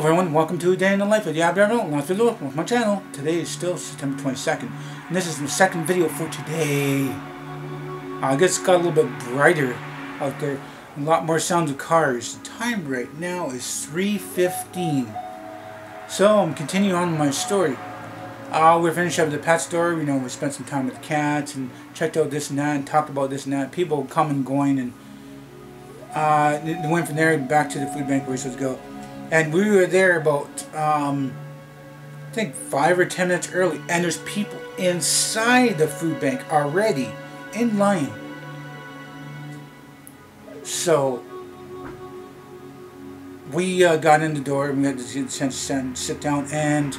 everyone, welcome to a day in the life of the Aboriginal LostPhoenixWolf with my channel. Today is still September 22nd, and this is the second video for today. I guess it got a little bit brighter out there, a lot more sounds of cars. The time right now is 3:15. So I'm continuing on with my story. We're finished up at the pet store. You know, we spent some time with the cats and checked out this and that and talked about this and that. People come and going, and went from there back to the food bank where we're supposed to go. And we were there about, I think 5 or 10 minutes early, and there's people inside the food bank already, in line. So, we got in the door, and we had the chance to sit down, and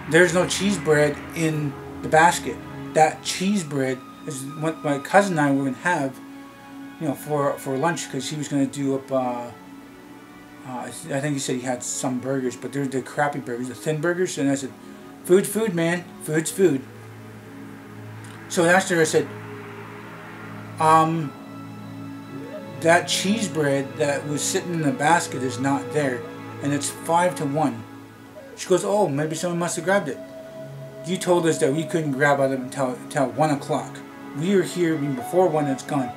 there's no cheese bread in the basket. That cheese bread is what my cousin and I were going to have, you know, for lunch, because he was going to do up, I think he said he had some burgers, but they're the crappy burgers, the thin burgers. And I said, food's food, man. Food's food. So after I said, that cheese bread that was sitting in the basket is not there, and it's 5 to 1. She goes, oh, maybe someone must have grabbed it. You told us that we couldn't grab out of it until 1 o'clock. We were here before 1, it's gone.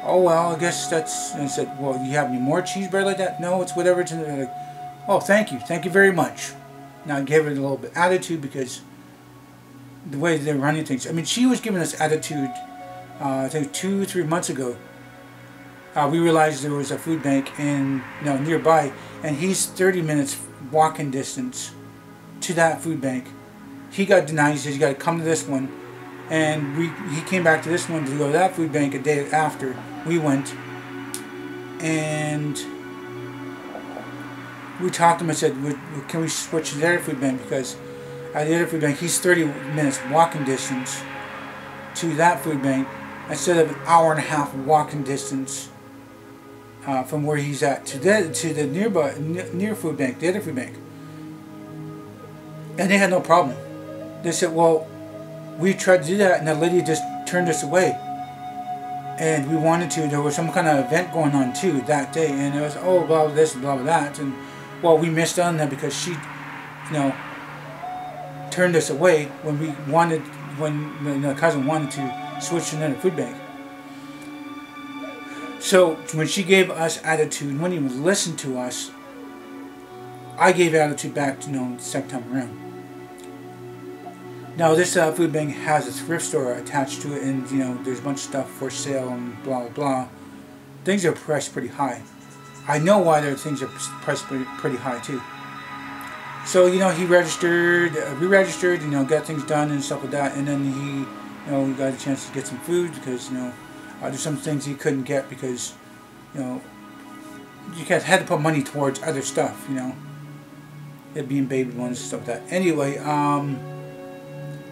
Oh, well, I guess that's... And I said, well, do you have any more cheese bread like that? No, it's whatever it's in there. Like, oh, thank you very much. Now I gave it a little bit of attitude, because the way they're running things. I mean, she was giving us attitude, I think 2 or 3 months ago. We realized there was a food bank nearby, and he's 30 minutes walking distance to that food bank. He got denied. He said, you got to come to this one. And he came back to this one to go to that food bank a day after we went. And we talked to him and said, can we switch to the other food bank? Because at the other food bank, he's 30 minutes walking distance to that food bank, instead of an hour and a half walking distance from where he's at to the near food bank, the other food bank. And they had no problem. They said, well, we tried to do that, and the lady just turned us away. And we wanted to. There was some kind of event going on too that day, and it was, oh, blah blah this, blah blah that, and well, we missed on that because she, you know, turned us away when the cousin wanted to switch to another food bank. So when she gave us attitude and wouldn't even listen to us, I gave attitude back to second time around. Now this food bank has a thrift store attached to it, and there's a bunch of stuff for sale and blah blah blah. Things are priced pretty high. I know why their things are priced pretty high too. So he registered, we registered, got things done and stuff like that, and then he got a chance to get some food, because there's some things he couldn't get because you had to put money towards other stuff, it being baby ones and stuff like that. Anyway,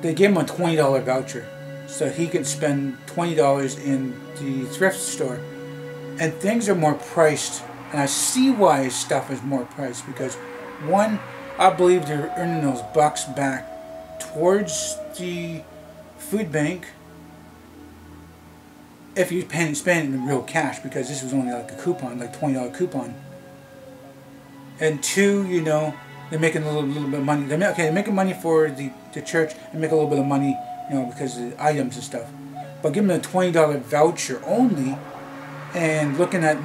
they gave him a $20 voucher, so he could spend $20 in the thrift store, and things are more priced. And I see why his stuff is more priced, because one, I believe they're earning those bucks back towards the food bank if you spend it in real cash, because this was only like a coupon, like $20 coupon. And two, they're making a little bit of money. They're making money for the church, and make a little bit of money, because of the items and stuff. But give them a $20 voucher only, and looking at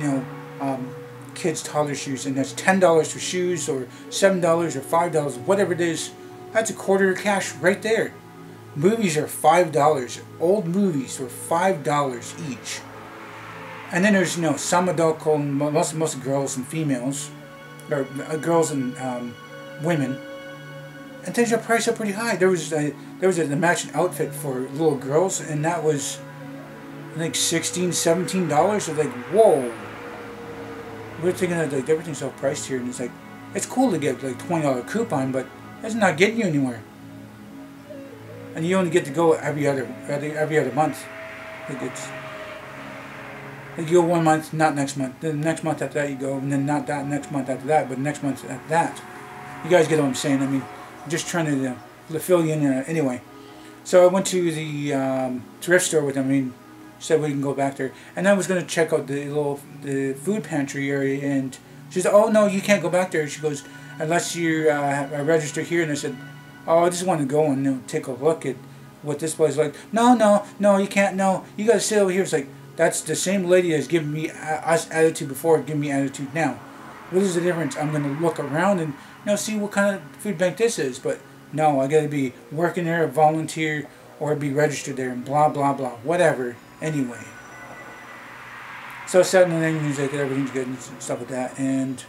kids' toddler shoes, and that's $10 for shoes, or $7 or $5, whatever it is. That's a quarter of cash right there. Movies are $5. Old movies are $5 each. And then there's some adult clothing, most girls and females, or girls and women, and things are priced up pretty high. There was a matching outfit for little girls, and that was I think $16, $17. So like, whoa. We're thinking that like everything's so priced here, and it's like, it's cool to get like $20 coupon, but it's not getting you anywhere. And you only get to go every other month. Like you go 1 month, not next month. Then the next month after that you go, and then not that next month after that, but next month after that. You guys get what I'm saying? I mean, I'm just trying to fill you in anyway. So I went to the thrift store with him. I mean, said we can go back there, and I was going to check out the food pantry area, and she said, oh no, you can't go back there. She goes, unless you register here. And I said, oh, I just want to go and, you know, take a look at what this place is like. No, no, no, you can't. No, you got to sit over here. It's like, that's the same lady that's given me us attitude before, giving me attitude now. What is the difference? I'm going to look around and, you know, see what kind of food bank this is. But no, I got to be working there, volunteer, or be registered there, and blah, blah, blah. Whatever. Anyway. So Saturday night music and everything's good and stuff like that. And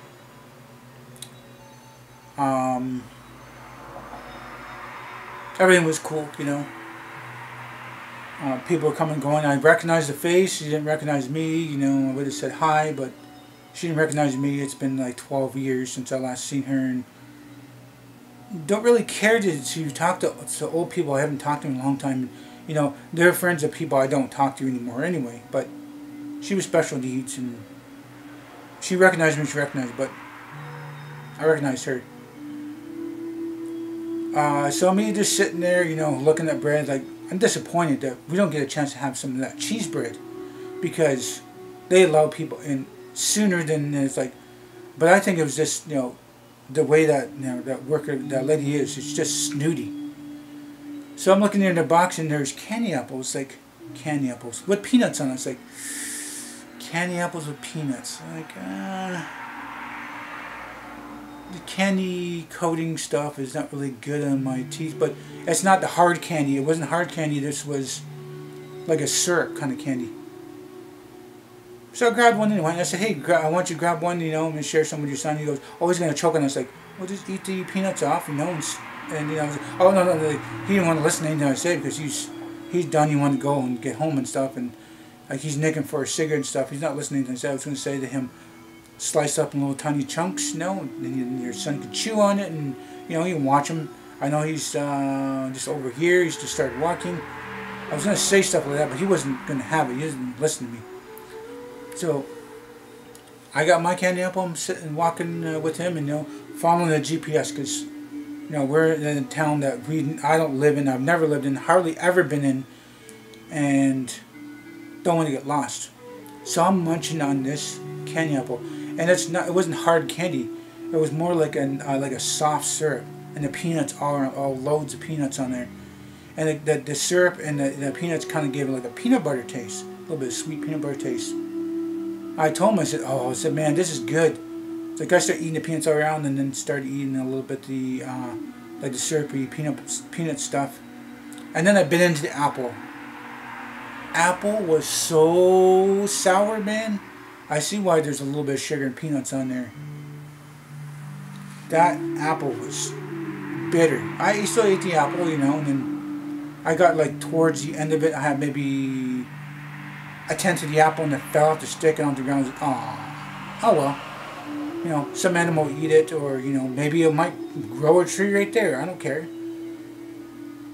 everything was cool, you know. People were coming and going. I recognized the face. She didn't recognize me. You know, I would have said hi, but she didn't recognize me. It's been like 12 years since I last seen her, and don't really care to talk to old people I haven't talked to in a long time. You know, they're friends of people I don't talk to anymore anyway. But she was special needs, and she recognized me. She recognized, but I recognized her. So me just sitting there, you know, looking at bread, like, I'm disappointed that we don't get a chance to have some of that cheese bread, because they allow people in sooner than it's like. But I think it was just, you know, the way that, you know, that lady is. It's just snooty. So I'm looking in the box and there's candy apples, like candy apples with peanuts on it. It's like candy apples with peanuts, like the candy coating stuff is not really good on my teeth, but it's not the hard candy. It wasn't hard candy. This was like a syrup kind of candy. So I grabbed one anyway, and I said, hey, I want you to grab one, you know, and share some with your son. He goes, oh, he's going to choke on it. I was like, well, just eat the peanuts off, you know, and you know, I was like, oh, no, no, no. He didn't want to listen to anything I said, because he's done. He wanted to go and get home and stuff, and like he's nicking for a cigarette and stuff. He's not listening to anything I said. I was going to say to him, slice up in little tiny chunks, you know, and your son could chew on it, and, you know, you can watch him. I know he's just over here. He's just started walking. I was going to say stuff like that, but he wasn't going to have it. He didn't listen to me. So I got my candy apple. I'm sitting, walking with him, and, you know, following the GPS, because, you know, we're in a town that I don't live in. I've never lived in, hardly ever been in, and don't want to get lost. So I'm munching on this candy apple, and it wasn't hard candy. It was more like a soft syrup, and the peanuts all loads of peanuts on there, and the syrup and the peanuts kind of gave it like a peanut butter taste, a little bit of sweet peanut butter taste. I told him, I said, man, this is good. So I started eating the peanuts all around, and then started eating a little bit like the syrupy peanut stuff, and then I bit into the apple. Apple was so sour, man. I see why there's a little bit of sugar and peanuts on there. That apple was bitter. I still ate the apple, you know, and then I got like towards the end of it, I had maybe a tenth of the apple, and it fell off the stick and on the ground. I was like, oh well. You know, some animal will eat it, or, you know, maybe it might grow a tree right there. I don't care.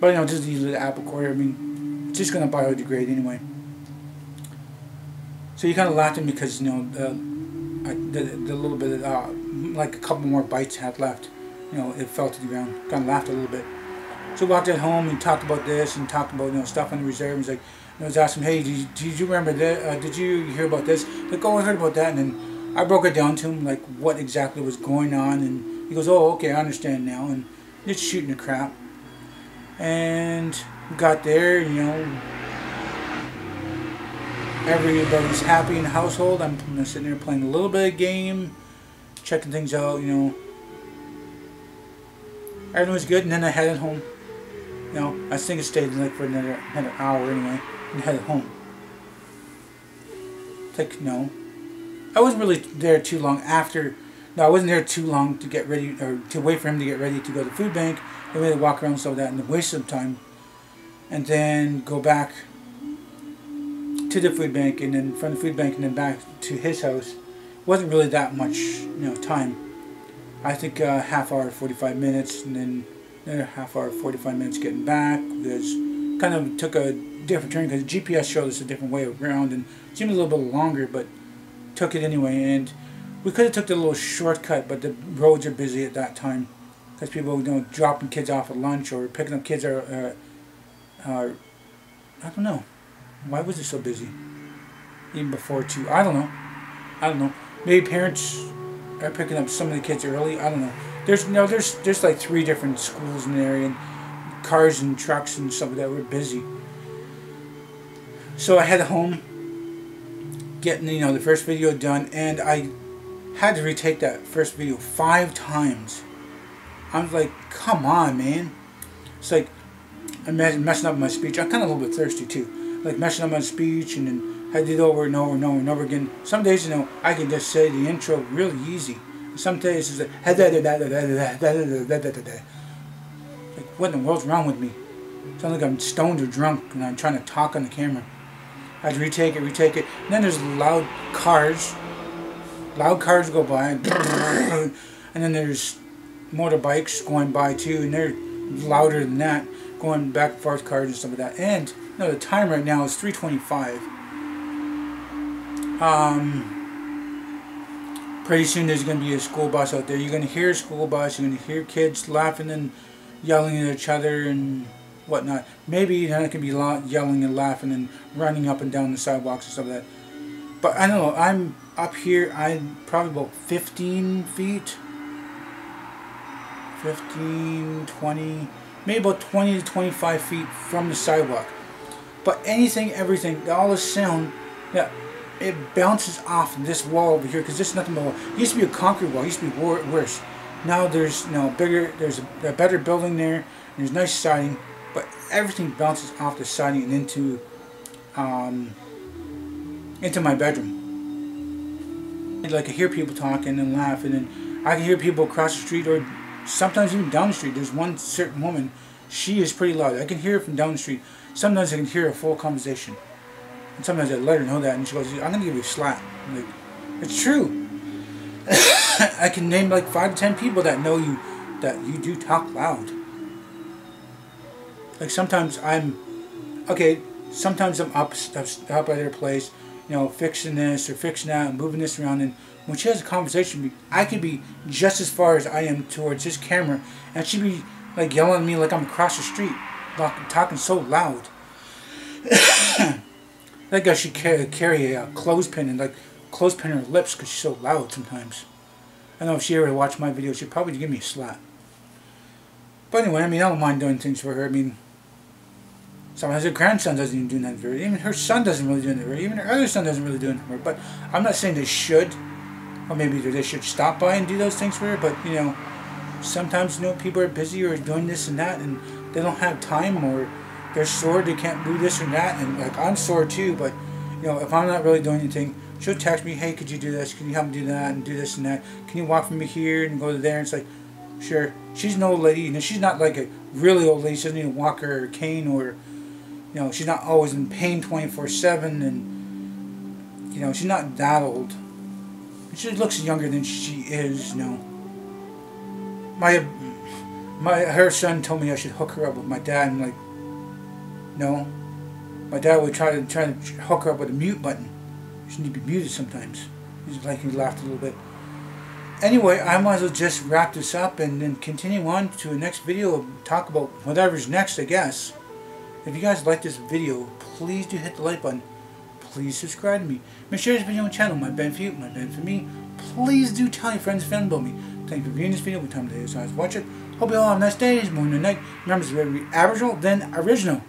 But, you know, just use the apple core. I mean, it's just going to biodegrade anyway. So you kind of laughed at me because, you know, the little bit of, like a couple more bites had left. You know, it fell to the ground. Kind of laughed a little bit. So we walked at home and talked about this and talked about, you know, stuff on the reserve. And like, I was asking, hey, did you remember that? Did you hear about this? Like, oh, I heard about that. And then I broke it down to him, like what exactly was going on, and he goes, oh, okay, I understand now, and just shooting the crap. And we got there, you know, everybody's happy in the household. I'm sitting there playing a little bit of game, checking things out, you know. Everything was good, and then I headed home. You know, I think I stayed like for another hour anyway, and headed home. It's like, no. I wasn't really there too long after. No, I wasn't there too long to get ready, or to wait for him to get ready to go to the food bank. I really walk around so that and waste some time, and then go back to the food bank, and then from the food bank and then back to his house. It wasn't really that much, you know, time. I think half hour, 45 minutes, and then another half hour, 45 minutes getting back, because kind of took a different turn because GPS showed us a different way around, and it seemed a little bit longer, but took it anyway. And we could have took the little shortcut, but the roads are busy at that time because people, you know, dropping kids off at lunch or picking up kids are I don't know. Why was it so busy? Even before 2. I don't know. Maybe parents are picking up some of the kids early. I don't know. there's like 3 different schools in the area, and cars and trucks and stuff like that were busy. So I headed home, getting the first video done, and I had to retake that first video 5 times. I'm like, come on, man. It's like I'm messing up my speech. I'm kind of a little bit thirsty too, like messing up my speech, and then I did it over and over and over and over again. Some days, I can just say the intro really easy. Some days it's like, what in the world's wrong with me? Sounds like I'm stoned or drunk and I'm trying to talk on the camera. I had to retake it. And then there's loud cars. Loud cars go by. And then there's motorbikes going by too, and they're louder than that, going back and forth, cars and stuff like that. And the time right now is 3:25. Pretty soon there's going to be a school bus out there. You're going to hear a school bus. You're going to hear kids laughing and yelling at each other and whatnot. Maybe it can be yelling and laughing and running up and down the sidewalks and stuff like that. But I don't know. I'm up here. I'm probably about 15 feet. 15, 20, maybe about 20 to 25 feet from the sidewalk. But everything, all the sound, it bounces off this wall over here, because this is nothing but a wall. It used to be a concrete wall. It used to be worse. Now there's there's a better building there. There's nice siding, but everything bounces off the siding and into my bedroom. Like I hear people talking and laughing, and I can hear people across the street or sometimes even down the street. There's one certain woman, she is pretty loud. I can hear her from down the street. Sometimes I can hear a full conversation. And sometimes I let her know that, and she goes, I'm going to give you a slap. I'm like, it's true. I can name like 5 to 10 people that know you, that you do talk loud. Like sometimes I'm up at her place, fixing this or fixing that and moving this around, and when she has a conversation with me, I could be just as far as I am towards this camera, and she'd be like yelling at me like I'm across the street, talking so loud. Like I should carry a clothespin and like clothespin her lips because she's so loud sometimes. I know if she ever watched my video, she'd probably give me a slap. But anyway, I don't mind doing things for her. Sometimes her grandson doesn't even do that for her. Even her son doesn't really do that for her. Even her other son doesn't really do it for her. But I'm not saying they should. Or maybe they should stop by and do those things for her. But, sometimes, people are busy or doing this and that, and they don't have time, or they're sore, they can't do this or that. And, like, I'm sore too, but, if I'm not really doing anything, she'll text me, hey, could you do this? Can you help me do that and do this and that? Can you walk from me here and go to there? And it's like, sure. She's an old lady. She's not like a really old lady. She doesn't need a walker or a cane, or, she's not always in pain 24/7, and, she's not that old. She looks younger than she is, Her son told me I should hook her up with my dad, and I'm like, no. My dad would try to hook her up with a mute button. She need to be muted sometimes. He laughed a little bit. Anyway, I might as well just wrap this up and then continue on to the next video and talk about whatever's next, I guess. If you guys like this video, please do hit the like button. Please subscribe to me. Make sure this video on the channel, my benefit for you, my benefit for me. Please do tell your friends and family about me. Thank you for viewing this video. What time of day is it? Watch it. Hope you all have a nice day, morning, and night. Remember, it's very Aboriginal, then original.